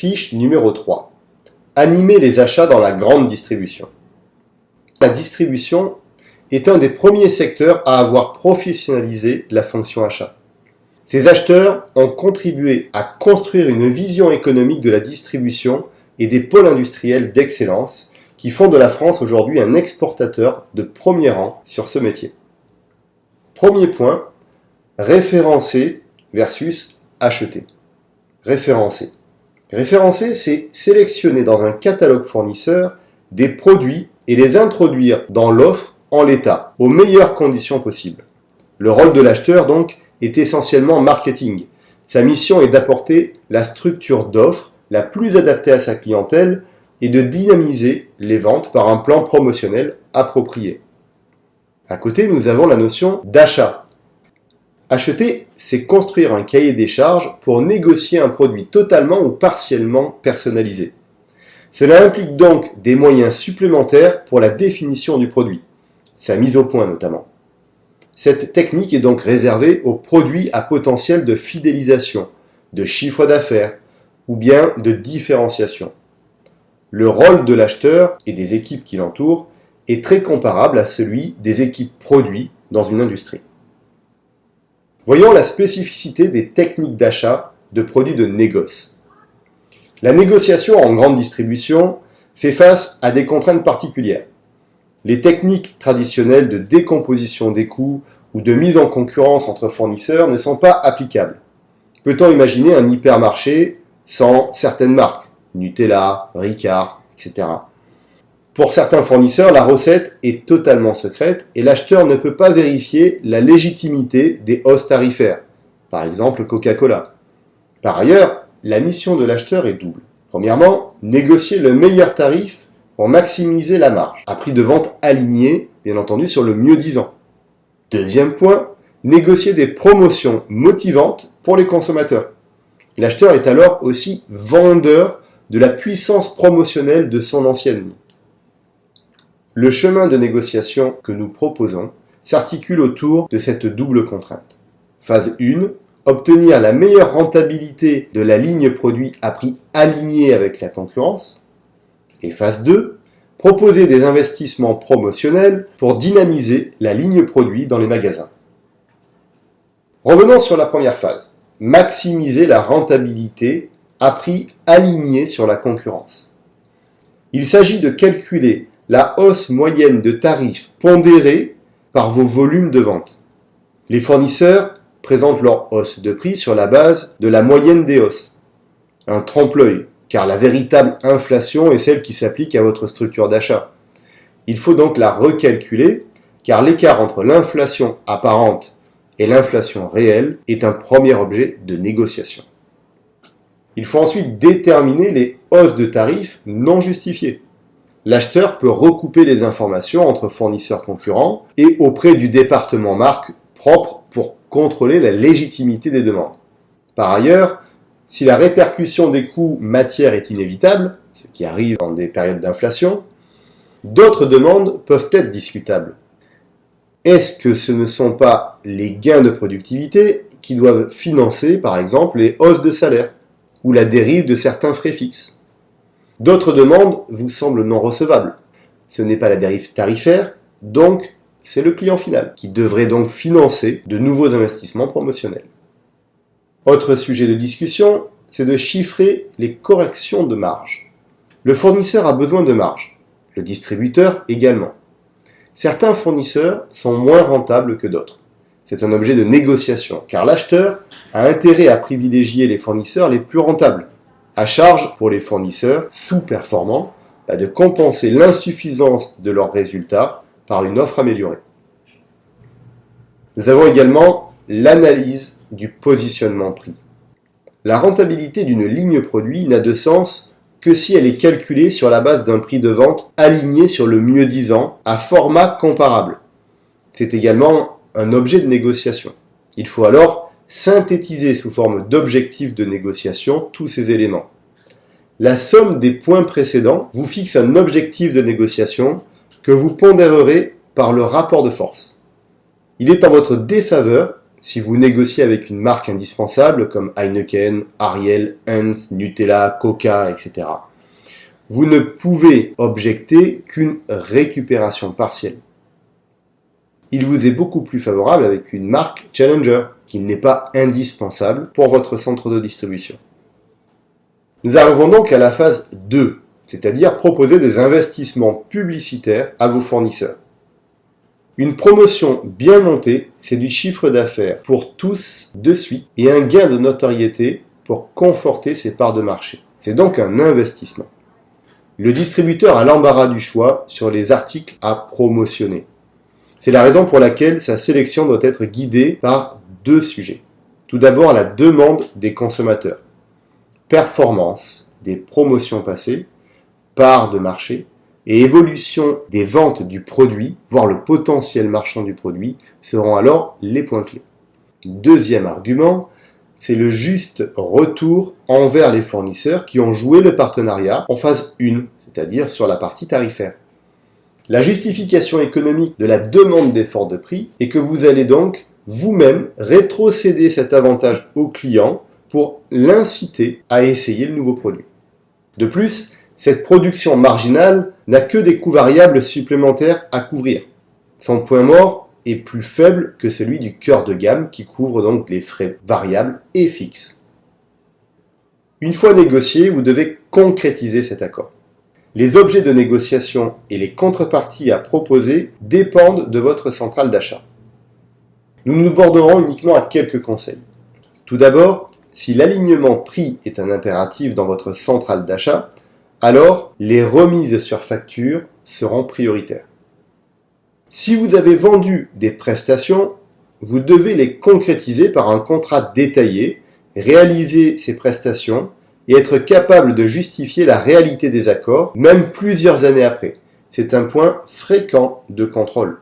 Fiche numéro 3. Animer les achats dans la grande distribution. La distribution est un des premiers secteurs à avoir professionnalisé la fonction achat. Ces acheteurs ont contribué à construire une vision économique de la distribution et des pôles industriels d'excellence qui font de la France aujourd'hui un exportateur de premier rang sur ce métier. Premier point, référencer versus acheter. Référencer. Référencer, c'est sélectionner dans un catalogue fournisseur des produits et les introduire dans l'offre en l'état, aux meilleures conditions possibles. Le rôle de l'acheteur, donc, est essentiellement marketing. Sa mission est d'apporter la structure d'offre la plus adaptée à sa clientèle et de dynamiser les ventes par un plan promotionnel approprié. À côté, nous avons la notion d'achat. Acheter, c'est construire un cahier des charges pour négocier un produit totalement ou partiellement personnalisé. Cela implique donc des moyens supplémentaires pour la définition du produit, sa mise au point notamment. Cette technique est donc réservée aux produits à potentiel de fidélisation, de chiffre d'affaires ou bien de différenciation. Le rôle de l'acheteur et des équipes qui l'entourent est très comparable à celui des équipes produits dans une industrie. Voyons la spécificité des techniques d'achat de produits de négoce. La négociation en grande distribution fait face à des contraintes particulières. Les techniques traditionnelles de décomposition des coûts ou de mise en concurrence entre fournisseurs ne sont pas applicables. Peut-on imaginer un hypermarché sans certaines marques, Nutella, Ricard, etc. Pour certains fournisseurs, la recette est totalement secrète et l'acheteur ne peut pas vérifier la légitimité des hausses tarifaires, par exemple Coca-Cola. Par ailleurs, la mission de l'acheteur est double. Premièrement, négocier le meilleur tarif pour maximiser la marge, à prix de vente aligné, bien entendu, sur le mieux-disant. Deuxième point, négocier des promotions motivantes pour les consommateurs. L'acheteur est alors aussi vendeur de la puissance promotionnelle de son ancienne. Le chemin de négociation que nous proposons s'articule autour de cette double contrainte. Phase 1, obtenir la meilleure rentabilité de la ligne produit à prix aligné avec la concurrence. Et phase 2, proposer des investissements promotionnels pour dynamiser la ligne produit dans les magasins. Revenons sur la première phase, maximiser la rentabilité à prix aligné sur la concurrence. Il s'agit de calculer la hausse moyenne de tarifs pondérée par vos volumes de vente. Les fournisseurs présentent leur hausse de prix sur la base de la moyenne des hausses. Un trompe-l'œil, car la véritable inflation est celle qui s'applique à votre structure d'achat. Il faut donc la recalculer, car l'écart entre l'inflation apparente et l'inflation réelle est un premier objet de négociation. Il faut ensuite déterminer les hausses de tarifs non justifiées. L'acheteur peut recouper les informations entre fournisseurs concurrents et auprès du département marque propre pour contrôler la légitimité des demandes. Par ailleurs, si la répercussion des coûts matières est inévitable, ce qui arrive dans des périodes d'inflation, d'autres demandes peuvent être discutables. Est-ce que ce ne sont pas les gains de productivité qui doivent financer, par exemple, les hausses de salaire ou la dérive de certains frais fixes? D'autres demandes vous semblent non recevables. Ce n'est pas la dérive tarifaire, donc c'est le client final qui devrait donc financer de nouveaux investissements promotionnels. Autre sujet de discussion, c'est de chiffrer les corrections de marge. Le fournisseur a besoin de marge, le distributeur également. Certains fournisseurs sont moins rentables que d'autres. C'est un objet de négociation, car l'acheteur a intérêt à privilégier les fournisseurs les plus rentables. À charge pour les fournisseurs sous-performants de compenser l'insuffisance de leurs résultats par une offre améliorée. Nous avons également l'analyse du positionnement prix. La rentabilité d'une ligne produit n'a de sens que si elle est calculée sur la base d'un prix de vente aligné sur le mieux-disant à format comparable. C'est également un objet de négociation. Il faut alors synthétiser sous forme d'objectifs de négociation tous ces éléments. La somme des points précédents vous fixe un objectif de négociation que vous pondérerez par le rapport de force. Il est en votre défaveur si vous négociez avec une marque indispensable comme Heineken, Ariel, Heinz, Nutella, Coca, etc., vous ne pouvez objecter qu'une récupération partielle. Il vous est beaucoup plus favorable avec une marque Challenger, qui n'est pas indispensable pour votre centre de distribution. Nous arrivons donc à la phase 2, c'est-à-dire proposer des investissements publicitaires à vos fournisseurs. Une promotion bien montée, c'est du chiffre d'affaires pour tous de suite et un gain de notoriété pour conforter ses parts de marché. C'est donc un investissement. Le distributeur a l'embarras du choix sur les articles à promotionner. C'est la raison pour laquelle sa sélection doit être guidée par deux sujets. Tout d'abord, la demande des consommateurs. Performance des promotions passées, part de marché et évolution des ventes du produit, voire le potentiel marchand du produit, seront alors les points clés. Deuxième argument, c'est le juste retour envers les fournisseurs qui ont joué le partenariat en phase 1, c'est-à-dire sur la partie tarifaire. La justification économique de la demande d'effort de prix est que vous allez donc vous-même rétrocéder cet avantage au client pour l'inciter à essayer le nouveau produit. De plus, cette production marginale n'a que des coûts variables supplémentaires à couvrir. Son point mort est plus faible que celui du cœur de gamme qui couvre donc les frais variables et fixes. Une fois négocié, vous devez concrétiser cet accord. Les objets de négociation et les contreparties à proposer dépendent de votre centrale d'achat. Nous nous borderons uniquement à quelques conseils. Tout d'abord, si l'alignement prix est un impératif dans votre centrale d'achat, alors les remises sur facture seront prioritaires. Si vous avez vendu des prestations, vous devez les concrétiser par un contrat détaillé, réaliser ces prestations et être capable de justifier la réalité des accords, même plusieurs années après. C'est un point fréquent de contrôle.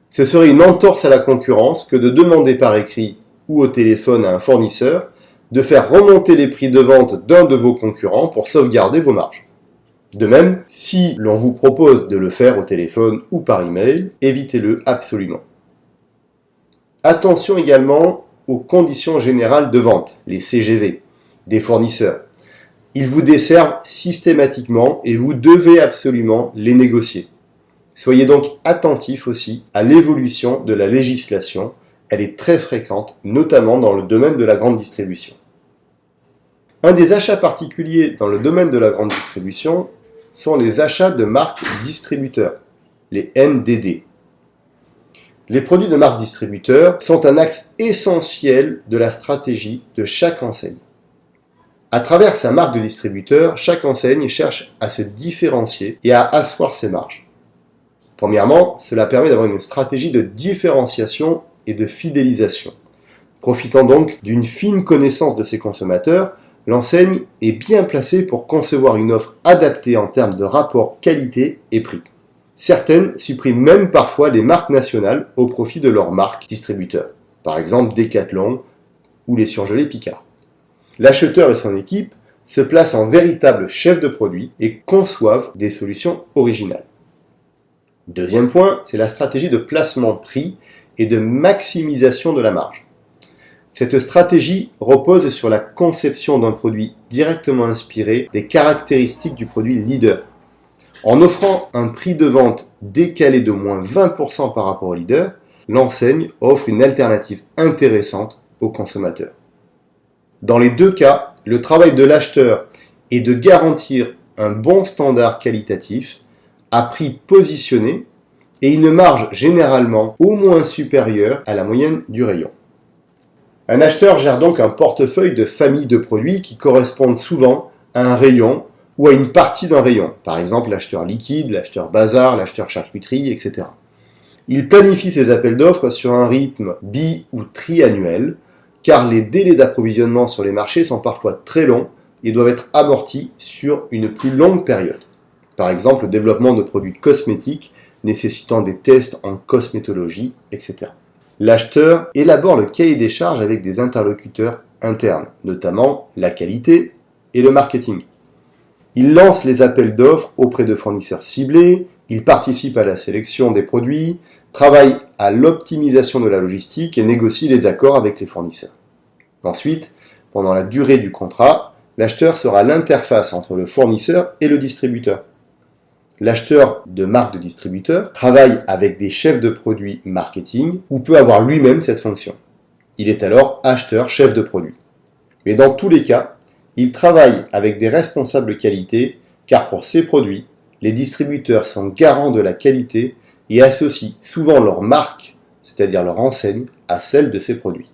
Ce serait une entorse à la concurrence que de demander par écrit ou au téléphone à un fournisseur de faire remonter les prix de vente d'un de vos concurrents pour sauvegarder vos marges. De même, si l'on vous propose de le faire au téléphone ou par email, évitez-le absolument. Attention également aux conditions générales de vente, les CGV, des fournisseurs. Ils vous desservent systématiquement et vous devez absolument les négocier. Soyez donc attentifs aussi à l'évolution de la législation. Elle est très fréquente, notamment dans le domaine de la grande distribution. Un des achats particuliers dans le domaine de la grande distribution sont les achats de marques distributeurs, les MDD. Les produits de marque distributeur sont un axe essentiel de la stratégie de chaque enseigne. À travers sa marque de distributeur, chaque enseigne cherche à se différencier et à asseoir ses marges. Premièrement, cela permet d'avoir une stratégie de différenciation et de fidélisation. Profitant donc d'une fine connaissance de ses consommateurs, l'enseigne est bien placée pour concevoir une offre adaptée en termes de rapport qualité et prix. Certaines suppriment même parfois les marques nationales au profit de leurs marques distributeurs, par exemple Decathlon ou les surgelés Picard. L'acheteur et son équipe se placent en véritables chefs de produit et conçoivent des solutions originales. Deuxième point, c'est la stratégie de placement prix et de maximisation de la marge. Cette stratégie repose sur la conception d'un produit directement inspiré des caractéristiques du produit leader. En offrant un prix de vente décalé de moins 20% par rapport au leader, l'enseigne offre une alternative intéressante aux consommateurs. Dans les deux cas, le travail de l'acheteur est de garantir un bon standard qualitatif à prix positionné et une marge généralement au moins supérieure à la moyenne du rayon. Un acheteur gère donc un portefeuille de familles de produits qui correspondent souvent à un rayon ou à une partie d'un rayon, par exemple l'acheteur liquide, l'acheteur bazar, l'acheteur charcuterie, etc. Il planifie ses appels d'offres sur un rythme bi- ou triannuel, car les délais d'approvisionnement sur les marchés sont parfois très longs et doivent être amortis sur une plus longue période. Par exemple, le développement de produits cosmétiques nécessitant des tests en cosmétologie, etc. L'acheteur élabore le cahier des charges avec des interlocuteurs internes, notamment la qualité et le marketing. Il lance les appels d'offres auprès de fournisseurs ciblés, il participe à la sélection des produits, travaille à l'optimisation de la logistique et négocie les accords avec les fournisseurs. Ensuite, pendant la durée du contrat, l'acheteur sera l'interface entre le fournisseur et le distributeur. L'acheteur de marque de distributeur travaille avec des chefs de produits marketing ou peut avoir lui-même cette fonction. Il est alors acheteur chef de produit. Mais dans tous les cas, il travaille avec des responsables qualité car pour ces produits, les distributeurs sont garants de la qualité et associent souvent leur marque, c'est-à-dire leur enseigne, à celle de ces produits.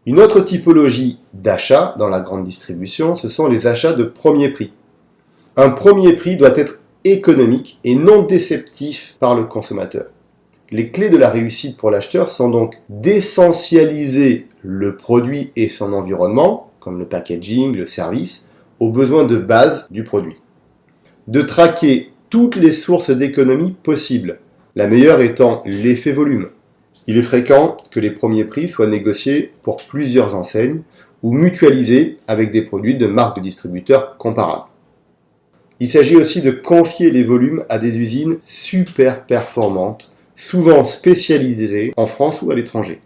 Une autre typologie d'achat dans la grande distribution, ce sont les achats de premier prix. Un premier prix doit être économique et non déceptif par le consommateur. Les clés de la réussite pour l'acheteur sont donc d'essentialiser le produit et son environnement, comme le packaging, le service, aux besoins de base du produit. De traquer toutes les sources d'économie possibles, la meilleure étant l'effet volume. Il est fréquent que les premiers prix soient négociés pour plusieurs enseignes ou mutualisés avec des produits de marques de distributeurs comparables. Il s'agit aussi de confier les volumes à des usines super performantes, souvent spécialisées en France ou à l'étranger.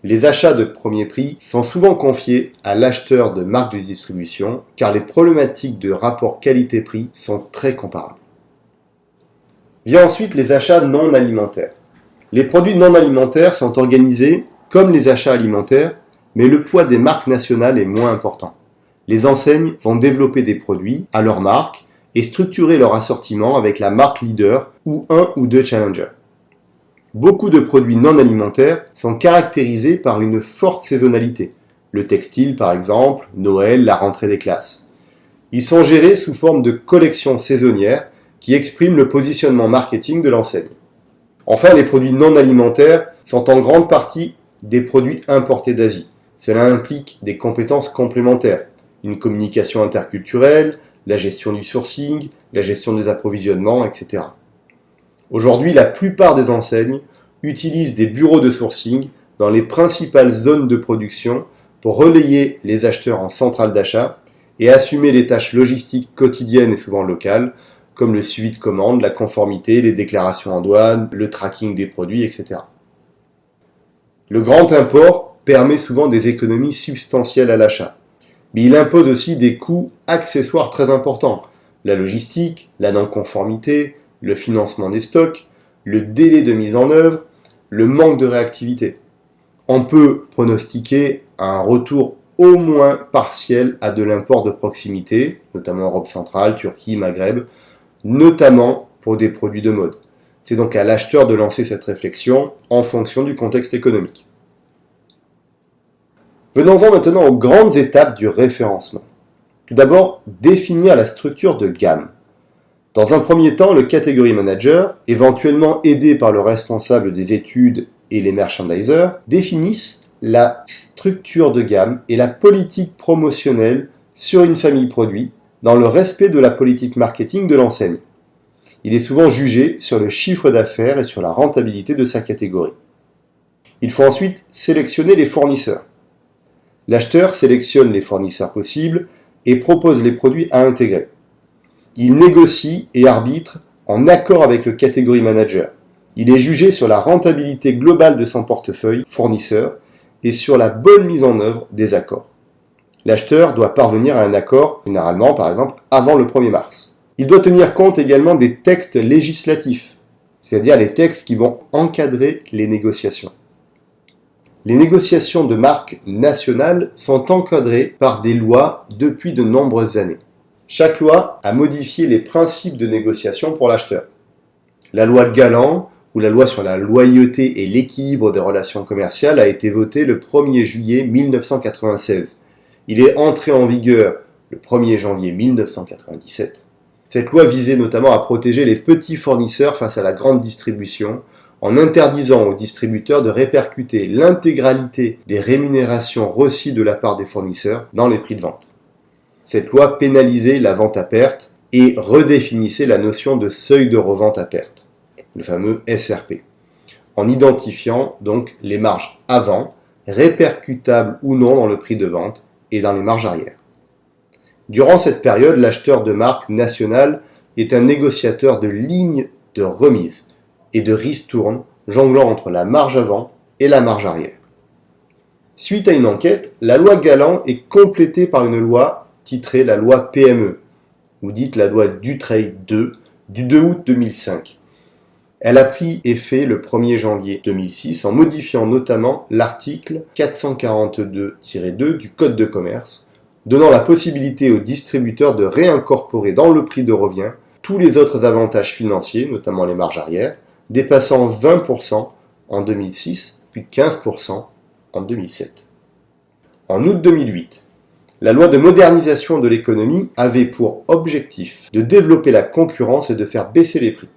Les achats de premier prix sont souvent confiés à l'acheteur de marques de distribution car les problématiques de rapport qualité-prix sont très comparables. Vient ensuite les achats non alimentaires. Les produits non alimentaires sont organisés comme les achats alimentaires, mais le poids des marques nationales est moins important. Les enseignes vont développer des produits à leur marque et structurer leur assortiment avec la marque leader ou un ou deux challengers. Beaucoup de produits non alimentaires sont caractérisés par une forte saisonnalité. Le textile par exemple, Noël, la rentrée des classes. Ils sont gérés sous forme de collections saisonnières qui expriment le positionnement marketing de l'enseigne. Enfin, les produits non alimentaires sont en grande partie des produits importés d'Asie. Cela implique des compétences complémentaires, une communication interculturelle, la gestion du sourcing, la gestion des approvisionnements, etc. Aujourd'hui, la plupart des enseignes utilisent des bureaux de sourcing dans les principales zones de production pour relayer les acheteurs en centrale d'achat et assumer les tâches logistiques quotidiennes et souvent locales, comme le suivi de commandes, la conformité, les déclarations en douane, le tracking des produits, etc. Le grand import permet souvent des économies substantielles à l'achat, mais il impose aussi des coûts accessoires très importants, la logistique, la non-conformité, le financement des stocks, le délai de mise en œuvre, le manque de réactivité. On peut pronostiquer un retour au moins partiel à de l'import de proximité, notamment Europe centrale, Turquie, Maghreb, notamment pour des produits de mode. C'est donc à l'acheteur de lancer cette réflexion en fonction du contexte économique. Venons-en maintenant aux grandes étapes du référencement. Tout d'abord, définir la structure de gamme. Dans un premier temps, le category manager, éventuellement aidé par le responsable des études et les merchandisers, définissent la structure de gamme et la politique promotionnelle sur une famille produit dans le respect de la politique marketing de l'enseigne. Il est souvent jugé sur le chiffre d'affaires et sur la rentabilité de sa catégorie. Il faut ensuite sélectionner les fournisseurs. L'acheteur sélectionne les fournisseurs possibles et propose les produits à intégrer. Il négocie et arbitre en accord avec le category manager. Il est jugé sur la rentabilité globale de son portefeuille fournisseur et sur la bonne mise en œuvre des accords. L'acheteur doit parvenir à un accord, généralement par exemple, avant le 1er mars. Il doit tenir compte également des textes législatifs, c'est-à-dire les textes qui vont encadrer les négociations. Les négociations de marque nationales sont encadrées par des lois depuis de nombreuses années. Chaque loi a modifié les principes de négociation pour l'acheteur. La loi Galland, ou la loi sur la loyauté et l'équilibre des relations commerciales, a été votée le 1er juillet 1996. Il est entré en vigueur le 1er janvier 1997. Cette loi visait notamment à protéger les petits fournisseurs face à la grande distribution, en interdisant aux distributeurs de répercuter l'intégralité des rémunérations reçues de la part des fournisseurs dans les prix de vente. Cette loi pénalisait la vente à perte et redéfinissait la notion de seuil de revente à perte, le fameux SRP, en identifiant donc les marges avant, répercutables ou non dans le prix de vente et dans les marges arrière. Durant cette période, l'acheteur de marque nationale est un négociateur de ligne de remise. et de ristournes, jonglant entre la marge avant et la marge arrière. Suite à une enquête, la loi Galland est complétée par une loi titrée la loi PME, ou dite la loi Dutreil II, du 2 août 2005. Elle a pris effet le 1er janvier 2006 en modifiant notamment l'article 442-2 du Code de commerce, donnant la possibilité aux distributeurs de réincorporer dans le prix de revient tous les autres avantages financiers, notamment les marges arrière, dépassant 20% en 2006, puis 15% en 2007. En août 2008, la loi de modernisation de l'économie avait pour objectif de développer la concurrence et de faire baisser les prix.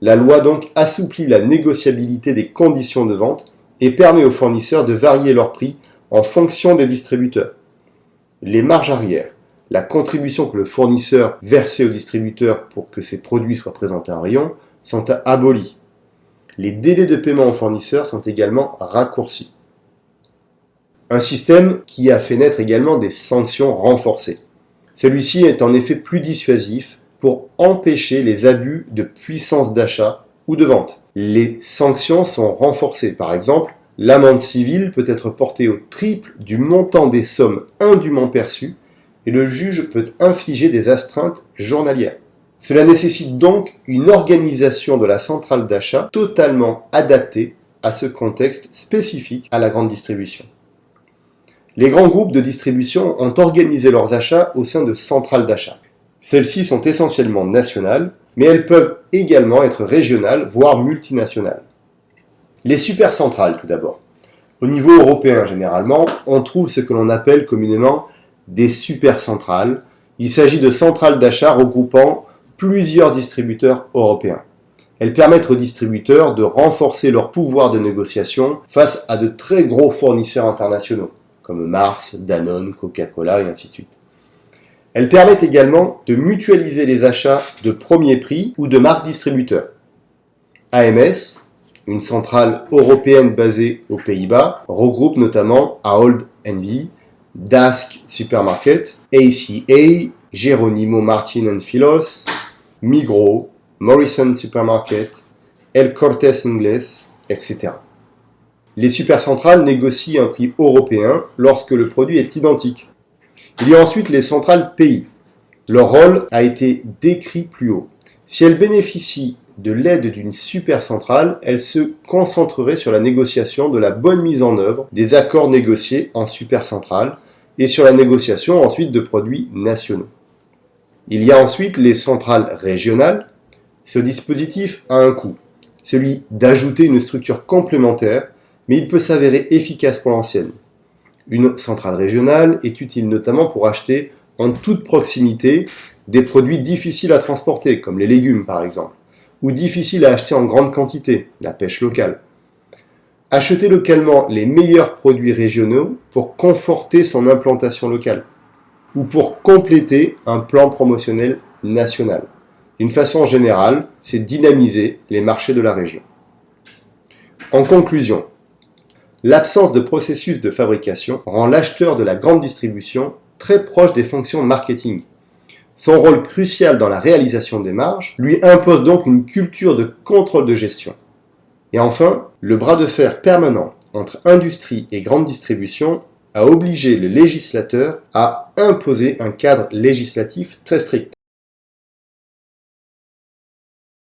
La loi donc assouplit la négociabilité des conditions de vente et permet aux fournisseurs de varier leurs prix en fonction des distributeurs. Les marges arrière, la contribution que le fournisseur versait au distributeur pour que ses produits soient présentés en rayon, sont abolies. Les délais de paiement aux fournisseurs sont également raccourcis. Un système qui a fait naître également des sanctions renforcées. Celui-ci est en effet plus dissuasif pour empêcher les abus de puissance d'achat ou de vente. Les sanctions sont renforcées. Par exemple, l'amende civile peut être portée au triple du montant des sommes indûment perçues et le juge peut infliger des astreintes journalières. Cela nécessite donc une organisation de la centrale d'achat totalement adaptée à ce contexte spécifique à la grande distribution. Les grands groupes de distribution ont organisé leurs achats au sein de centrales d'achat. Celles-ci sont essentiellement nationales, mais elles peuvent également être régionales, voire multinationales. Les supercentrales, tout d'abord. Au niveau européen, généralement, on trouve ce que l'on appelle communément des supercentrales. Il s'agit de centrales d'achat regroupant plusieurs distributeurs européens. Elles permettent aux distributeurs de renforcer leur pouvoir de négociation face à de très gros fournisseurs internationaux, comme Mars, Danone, Coca-Cola et ainsi de suite. Elles permettent également de mutualiser les achats de premier prix ou de marques distributeurs. AMS, une centrale européenne basée aux Pays-Bas, regroupe notamment Ahold N.V., Dask Supermarket, ACA, Jerónimo Martin & Filos, Migros, Morrison Supermarket, El Corte Inglés, etc. Les supercentrales négocient un prix européen lorsque le produit est identique. Il y a ensuite les centrales pays. Leur rôle a été décrit plus haut. Si elles bénéficient de l'aide d'une supercentrale, elles se concentreraient sur la négociation de la bonne mise en œuvre des accords négociés en supercentrale et sur la négociation ensuite de produits nationaux. Il y a ensuite les centrales régionales. Ce dispositif a un coût, celui d'ajouter une structure complémentaire, mais il peut s'avérer efficace pour l'ancienne. Une centrale régionale est utile notamment pour acheter en toute proximité des produits difficiles à transporter, comme les légumes par exemple, ou difficiles à acheter en grande quantité, la pêche locale. Acheter localement les meilleurs produits régionaux pour conforter son implantation locale, ou pour compléter un plan promotionnel national. D'une façon générale, c'est dynamiser les marchés de la région. En conclusion, l'absence de processus de fabrication rend l'acheteur de la grande distribution très proche des fonctions marketing. Son rôle crucial dans la réalisation des marges lui impose donc une culture de contrôle de gestion. Et enfin, le bras de fer permanent entre industrie et grande distribution a obligé le législateur à imposer un cadre législatif très strict.